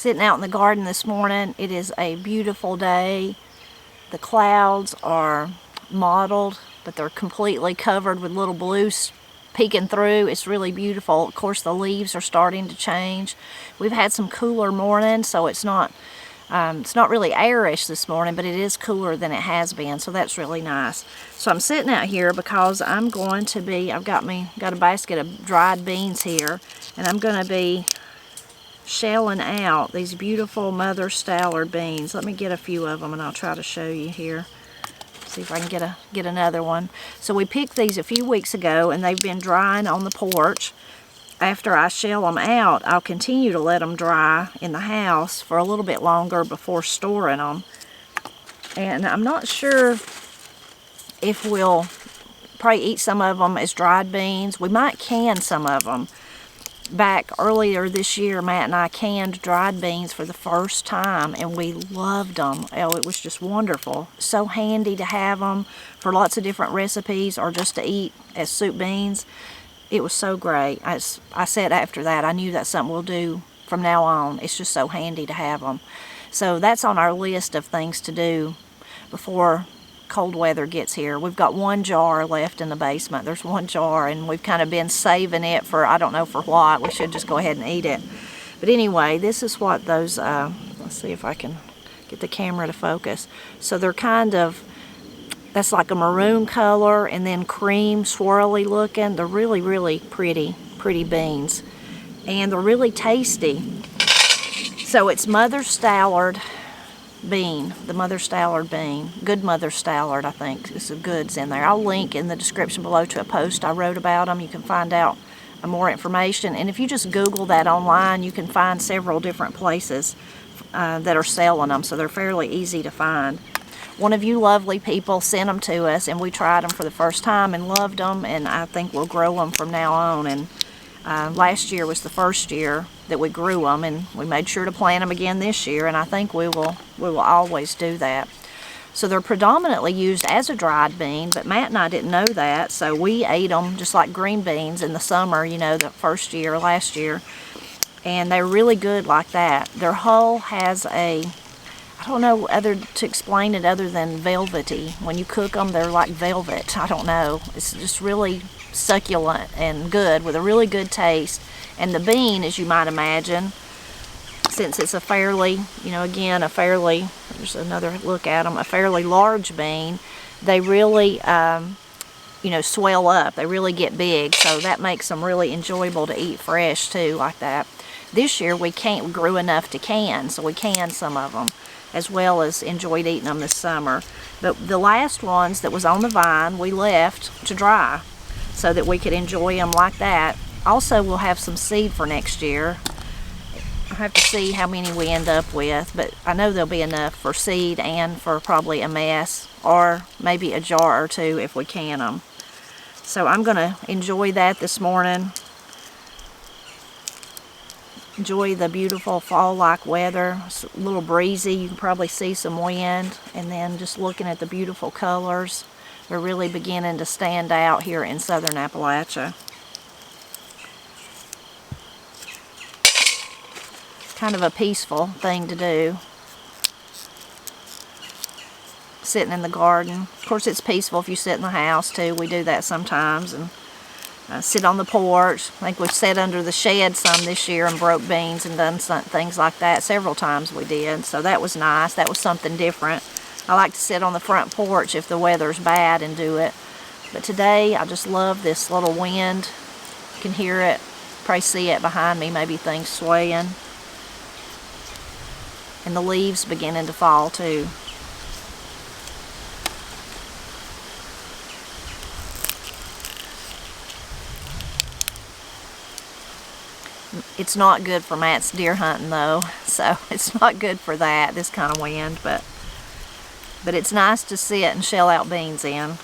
Sitting out in the garden this morning. It is a beautiful day. The clouds are mottled, but they're completely covered with little blues peeking through. It's really beautiful. Of course, the leaves are starting to change. We've had some cooler mornings, so it's not really airish this morning, but it is cooler than it has been, so that's really nice. So I'm sitting out here because I'm going to be, I've got a basket of dried beans here, and I'm going to be shelling out these beautiful Mother Stallard beans. Let me get a few of them and I'll try to show you here. See if I can get another one. So we picked these a few weeks ago and they've been drying on the porch. After I shell them out, I'll continue to let them dry in the house for a little bit longer before storing them. And I'm not sure if we'll probably eat some of them as dried beans. We might can some of them. Back earlier this year, Matt and I canned dried beans for the first time, and we loved them. Oh, it was just wonderful. So handy to have them for lots of different recipes or just to eat as soup beans. It was so great. I said after that, I knew that's something we'll do from now on. It's just so handy to have them. So that's on our list of things to do before cold weather gets here. We've got one jar left in the basement. There's one jar, and we've kind of been saving it for, I don't know for what. We should just go ahead and eat it. But anyway, this is what those, let's see if I can get the camera to focus. So they're kind of, that's like a maroon color and then cream swirly looking. They're really, really pretty beans. And they're really tasty. So it's Mother Stallard bean, the Mother Stallard bean. Good Mother Stallard, I think. There's some goods in there. I'll link in the description below to a post I wrote about them. You can find out more information. And if you just Google that online, you can find several different places that are selling them. So they're fairly easy to find. One of you lovely people sent them to us, and we tried them for the first time and loved them, and I think we'll grow them from now on. And last year was the first year that we grew them, and we made sure to plant them again this year, and I think we will always do that. So they're predominantly used as a dried bean, but Matt and I didn't know that, so we ate them just like green beans in the summer, you know, the first year, last year, and they're really good like that. Their hull has a, I don't know to explain it other than velvety. When you cook them, they're like velvet. I don't know. It's just really succulent and good with a really good taste. And the bean, as you might imagine, since it's a fairly, you know, again, there's another look at them, a fairly large bean, they really, you know, swell up. They really get big, so that makes them really enjoyable to eat fresh too, like that. This year we grew enough to can, so we canned some of them, as well as enjoyed eating them this summer. But the last ones that was on the vine, we left to dry so that we could enjoy them like that. Also, we'll have some seed for next year. I'll have to see how many we end up with, but I know there'll be enough for seed and for probably a mess, or maybe a jar or two if we can them. So I'm going to enjoy that this morning. Enjoy the beautiful fall-like weather. It's a little breezy. You can probably see some wind, and then just looking at the beautiful colors. They're really beginning to stand out here in southern Appalachia. Kind of a peaceful thing to do. Sitting in the garden. Of course, it's peaceful if you sit in the house too. We do that sometimes, and sit on the porch. I think we've sat under the shed some this year and broke beans and done things like that. Several times we did, so that was nice. That was something different. I like to sit on the front porch if the weather's bad and do it. But today, I just love this little wind. You can hear it. Probably see it behind me, maybe things swaying. And the leaves beginning to fall too. It's not good for Matt's deer hunting though, so it's not good for that, this kind of wind, but it's nice to sit and shell out beans in.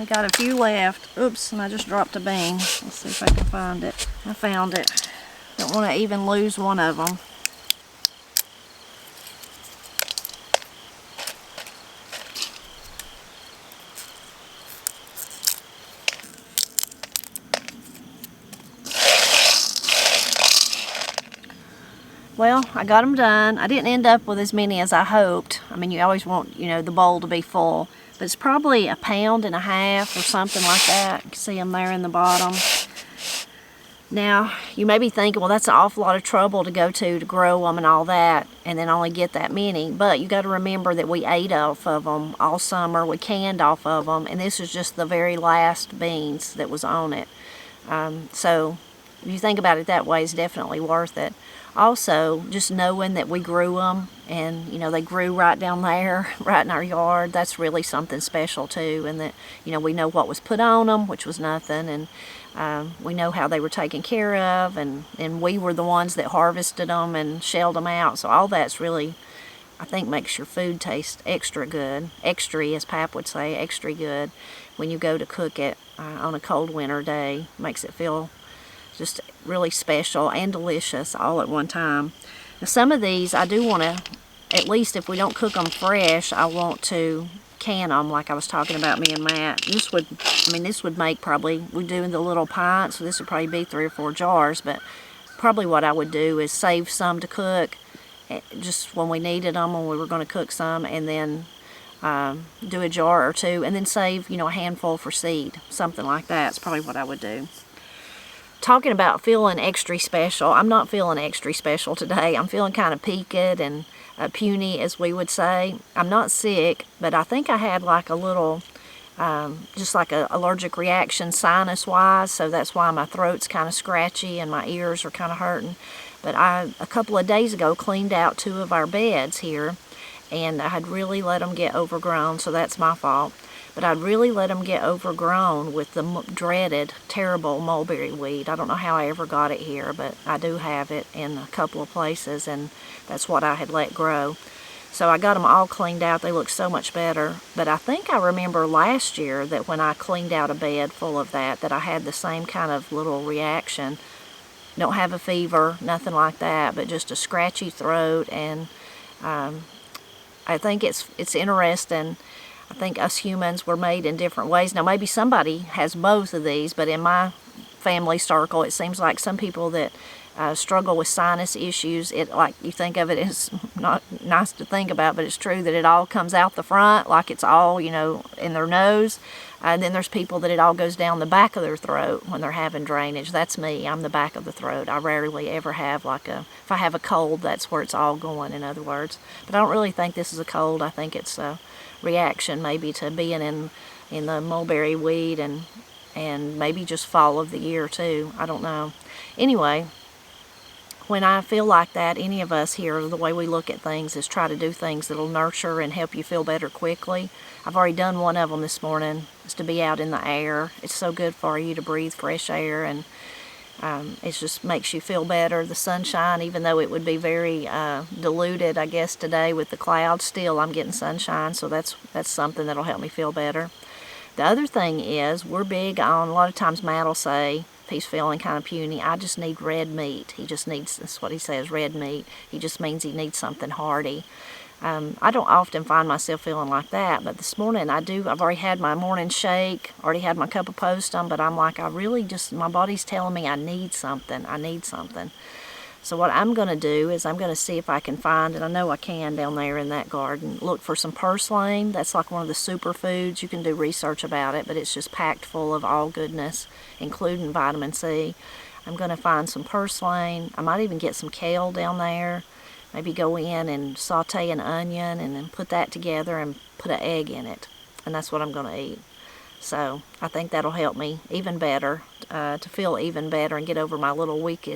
only got a few left. Oops, and I just dropped a bean. Let's see if I can find it. I found it. Don't want to even lose one of them. Well, I got them done. I didn't end up with as many as I hoped. I mean, you always want, you know, the bowl to be full. But it's probably 1.5 pounds or something like that. You can see them there in the bottom. Now, you may be thinking, well, that's an awful lot of trouble to go to grow them and all that, and then only get that many. But you got to remember that we ate off of them all summer. We canned off of them, and this is just the very last beans that was on it. So if you think about it that way, it's definitely worth it. Also, just knowing that we grew them and, you know, they grew right down there, right in our yard, that's really something special too. And that, you know, we know what was put on them, which was nothing, and we know how they were taken care of, and we were the ones that harvested them and shelled them out. So all that's really, I think, makes your food taste extra good, extra, as Pap would say, extra good when you go to cook it on a cold winter day. Makes it feel just really special and delicious all at one time. Now, some of these I do want to, at least if we don't cook them fresh, I want to can them like I was talking about, me and Matt. This would, I mean, this would make probably, we're doing the little pints, so this would probably be 3 or 4 jars, but probably what I would do is save some to cook just when we needed them, when we were going to cook some, and then do a jar or 2, and then save, you know, a handful for seed, something like that. It's probably what I would do. Talking about feeling extra special, I'm not feeling extra special today. I'm feeling kind of peaked and puny, as we would say. I'm not sick, but I think I had like a little, just like an allergic reaction sinus-wise, so that's why my throat's kind of scratchy and my ears are kind of hurting. But I, a couple of days ago, cleaned out 2 of our beds here, and I had really let them get overgrown, so that's my fault. But I'd really let them get overgrown with the dreaded, terrible mulberry weed. I don't know how I ever got it here, but I do have it in a couple of places, and that's what I had let grow. So I got them all cleaned out. They look so much better. But I think I remember last year that when I cleaned out a bed full of that I had the same kind of little reaction. Don't have a fever, nothing like that, but just a scratchy throat. And I think it's interesting. I think us humans were made in different ways. Now, maybe somebody has both of these, but in my family circle, it seems like some people that struggle with sinus issues, it, like, you think of it as not nice to think about, but it's true that it all comes out the front, like it's all, you know, in their nose. And then there's people that it all goes down the back of their throat when they're having drainage. That's me. I'm the back of the throat. I rarely ever have like a, if I have a cold, that's where it's all going, in other words. But I don't really think this is a cold. I think it's a reaction maybe to being in the mulberry weed, and maybe just fall of the year too. I don't know. Anyway, when I feel like that, any of us here, the way we look at things is try to do things that'll nurture and help you feel better quickly. I've already done one of them this morning, is to be out in the air. It's so good for you to breathe fresh air, and it just makes you feel better. The sunshine, even though it would be very diluted, I guess, today with the clouds, still I'm getting sunshine, so that's something that'll help me feel better. The other thing is, we're big on, a lot of times Matt will say, if he's feeling kind of puny, I just need red meat. He just needs, that's what he says, red meat. He just means he needs something hearty. I don't often find myself feeling like that, but this morning I do. I've already had my morning shake, already had my cup of postum, but I'm like, I really just, my body's telling me I need something. I need something. So what I'm going to do is I'm going to see if I can find, and I know I can down there in that garden, look for some purslane. That's like one of the superfoods. You can do research about it, but it's just packed full of all goodness, including vitamin C. I'm going to find some purslane. I might even get some kale down there. Maybe go in and saute an onion and then put that together and put an egg in it. And that's what I'm going to eat. So I think that'll help me even better, to feel even better and get over my little weak,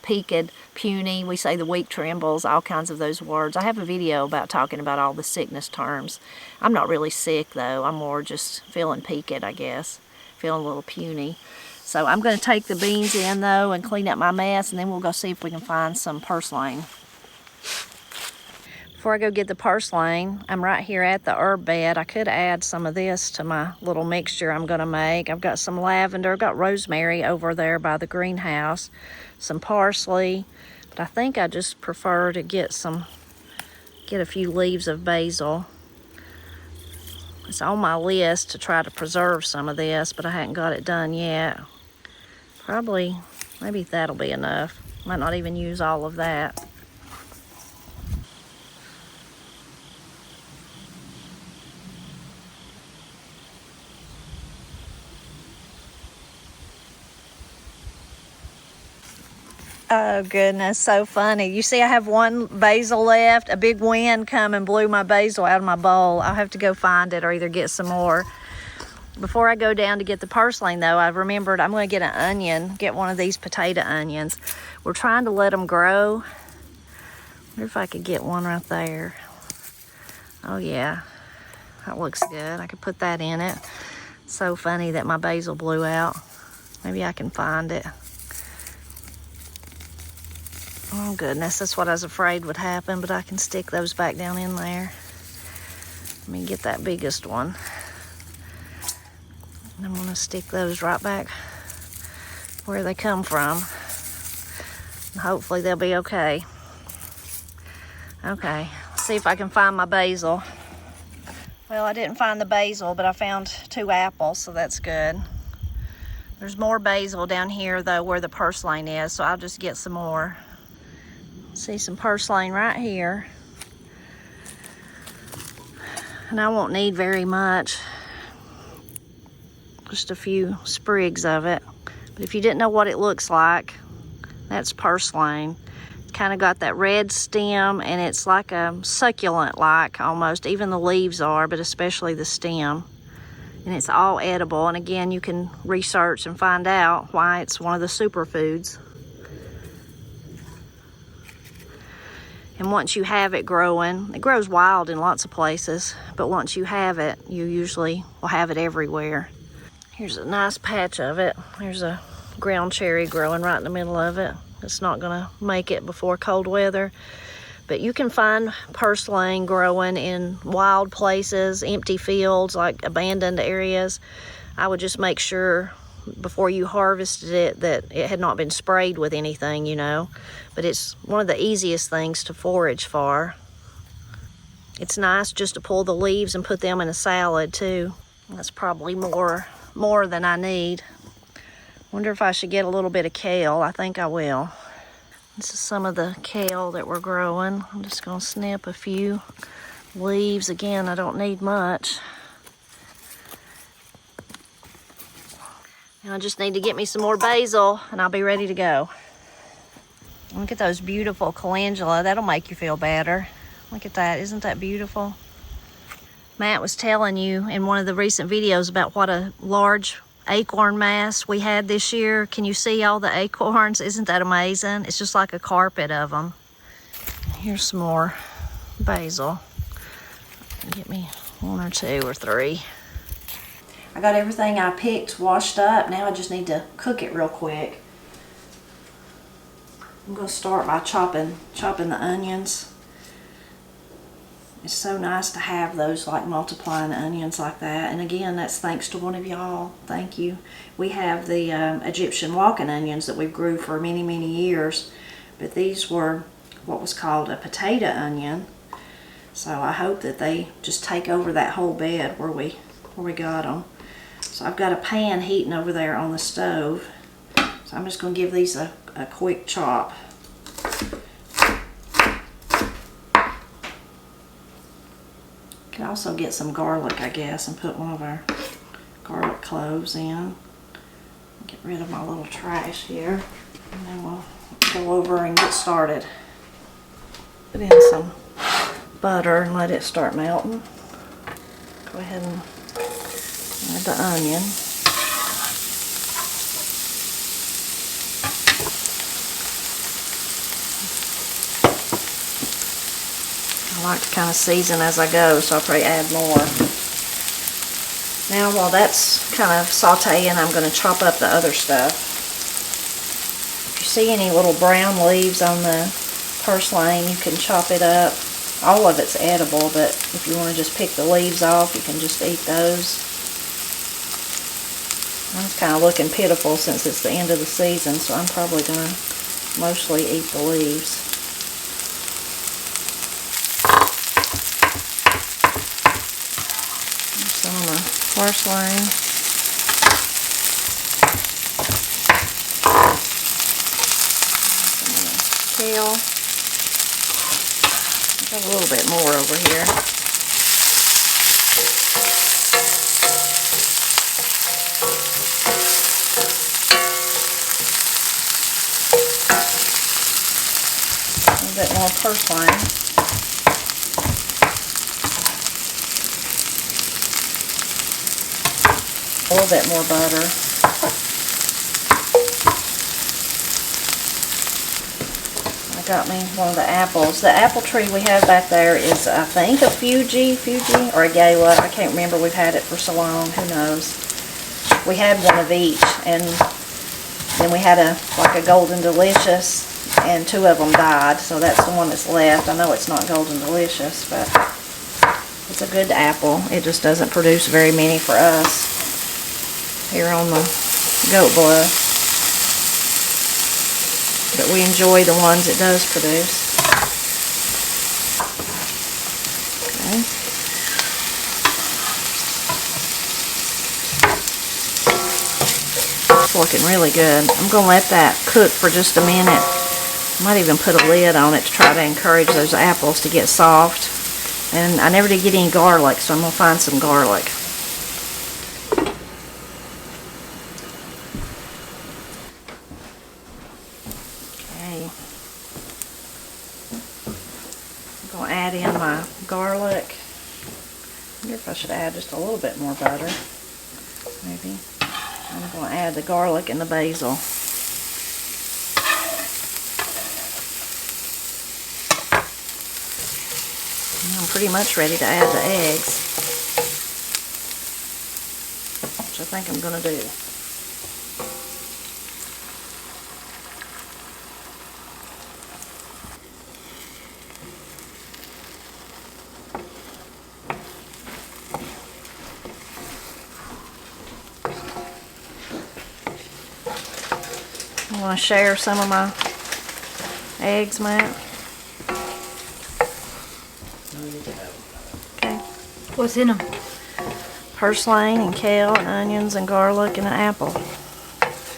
peaked, puny. We say the weak trembles, all kinds of those words. I have a video about talking about all the sickness terms. I'm not really sick though. I'm more just feeling peaked, I guess. Feeling a little puny. So I'm going to take the beans in though and clean up my mess, and then we'll go see if we can find some purslane. Before I go get the purslane, I'm right here at the herb bed. I could add some of this to my little mixture I'm gonna make. I've got some lavender, I've got rosemary over there by the greenhouse, some parsley, but I think I just prefer to get a few leaves of basil. It's on my list to try to preserve some of this, but I hadn't got it done yet. Probably, maybe that'll be enough. Might not even use all of that. Oh goodness, so funny. You see I have one basil left. A big wind come and blew my basil out of my bowl. I'll have to go find it or either get some more. Before I go down to get the purslane though, I remembered I'm gonna get an onion, get one of these potato onions. We're trying to let them grow. Wonder if I could get one right there. Oh yeah, that looks good. I could put that in it. So funny that my basil blew out. Maybe I can find it. Oh goodness, that's what I was afraid would happen, but I can stick those back down in there. Let me get that biggest one. And I'm gonna stick those right back where they come from. And hopefully they'll be okay. Okay, let's see if I can find my basil. Well, I didn't find the basil, but I found 2 apples, so that's good. There's more basil down here though where the purslane is, so I'll just get some more. See some purslane right here. And I won't need very much. Just a few sprigs of it. But if you didn't know what it looks like, that's purslane. Kind of got that red stem, and it's like a succulent like almost. Even the leaves are, but especially the stem. And it's all edible. And again, you can research and find out why it's one of the superfoods. And once you have it growing, it grows wild in lots of places, but once you have it, you usually will have it everywhere. Here's a nice patch of it. There's a ground cherry growing right in the middle of it. It's not gonna make it before cold weather, but you can find purslane growing in wild places, empty fields, like abandoned areas. I would just make sure before you harvested it that it had not been sprayed with anything, you know. But it's one of the easiest things to forage for. It's nice just to pull the leaves and put them in a salad too. That's probably more than I need. Wonder if I should get a little bit of kale. I think I will. This is some of the kale that we're growing. I'm just gonna snip a few leaves. Again, I don't need much. I just need to get me some more basil and I'll be ready to go. Look at those beautiful calendula. That'll make you feel better. Look at that. Isn't that beautiful? Matt was telling you in one of the recent videos about what a large acorn mass we had this year. Can you see all the acorns? Isn't that amazing? It's just like a carpet of them. Here's some more basil. Get me 1 or 2 or 3. I got everything I picked washed up. Now I just need to cook it real quick. I'm going to start by chopping the onions. It's so nice to have those like multiplying onions like that. And again, that's thanks to one of y'all. Thank you. We have the Egyptian walking onions that we've grew for many, many years. But these were what was called a potato onion. So I hope that they just take over that whole bed where we got them. So I've got a pan heating over there on the stove. So I'm just going to give these a quick chop. Can also get some garlic, I guess, and put one of our garlic cloves in. Get rid of my little trash here. And then we'll go over and get started. Put in some butter and let it start melting. Go ahead and add the onion. I like to kind of season as I go, so I'll probably add more. Now while that's kind of sauteing, I'm going to chop up the other stuff. If you see any little brown leaves on the purslane, you can chop it up. All of it's edible, but if you want to just pick the leaves off, you can just eat those. It's kind of looking pitiful since it's the end of the season, so I'm probably going to mostly eat the leaves. Here's some of my parsley. Some of the kale. Got a little bit more over here. A bit more purslane. A little bit more butter. I got me one of the apples. The apple tree we have back there is, I think, a Fuji or a Gala. I can't remember. We've had it for so long. Who knows? We had one of each, and then we had like a Golden Delicious, and 2 of them died, so that's the one that's left. I know it's not Golden Delicious, but it's a good apple. It just doesn't produce very many for us here on the Goat Bluff. But we enjoy the ones it does produce. Okay. It's looking really good. I'm going to let that cook for just a minute. Might even put a lid on it to try to encourage those apples to get soft. And I never did get any garlic, so I'm going to find some garlic. Okay. I'm going to add in my garlic. I wonder if I should add just a little bit more butter. Maybe. I'm going to add the garlic and the basil. I'm pretty much ready to add the eggs, which I think I'm going to do. I want to share some of my eggs, Matt. Okay. What's in them? Purslane and kale and onions and garlic and an apple.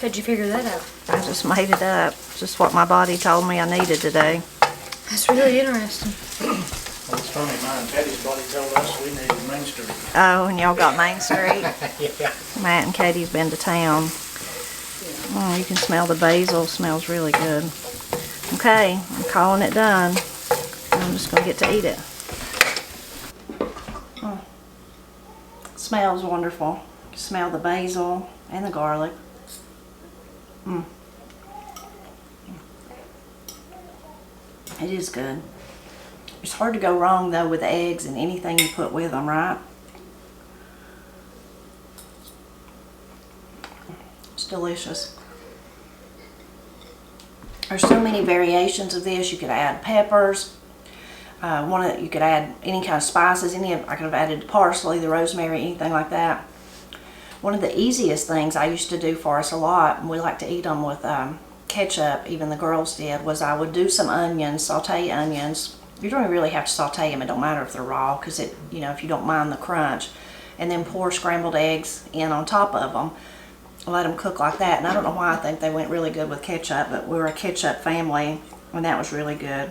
How'd you figure that out? I just made it up. Just what my body told me I needed today. That's really interesting. Well, it's funny, mine. Katie's body told us we needed Main Street. Oh, and y'all got Main Street? Yeah. Matt and Katie's been to town. Oh, you can smell the basil. It smells really good. Okay, I'm calling it done. I'm just going to get to eat it. Oh. It smells wonderful. You can smell the basil and the garlic. It is good. It's hard to go wrong though with eggs and anything you put with them, right? It's delicious. There's so many variations of this. You could add peppers. You could add any kind of spices. I could have added parsley, the rosemary, anything like that. One of the easiest things I used to do for us a lot, and we like to eat them with ketchup, even the girls did, was I would do some onions, saute onions. You don't really have to saute them. It don't matter if they're raw, because if you don't mind the crunch. And then pour scrambled eggs in on top of them. Let them cook like that. And I don't know why I think they went really good with ketchup, but we're a ketchup family, and that was really good.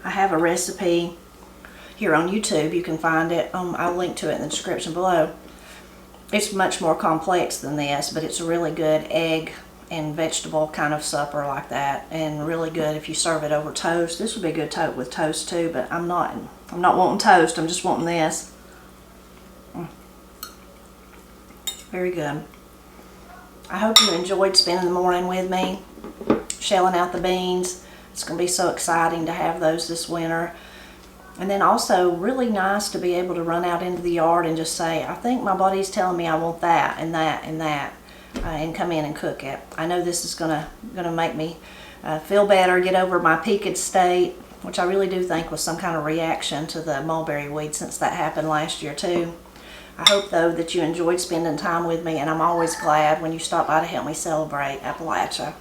I have a recipe here on YouTube. You can find it. I'll link to it in the description below. It's much more complex than this, but it's a really good egg and vegetable kind of supper like that, and really good if you serve it over toast. This would be good with toast too, but I'm not wanting toast. I'm just wanting this. Very good. I hope you enjoyed spending the morning with me, shelling out the beans. It's going to be so exciting to have those this winter. And then also really nice to be able to run out into the yard and just say, I think my body's telling me I want that and that and that, and come in and cook it. I know this is gonna make me feel better, get over my peaked state, which I really do think was some kind of reaction to the mulberry weed, since that happened last year too. I hope though that you enjoyed spending time with me, and I'm always glad when you stop by to help me celebrate Appalachia.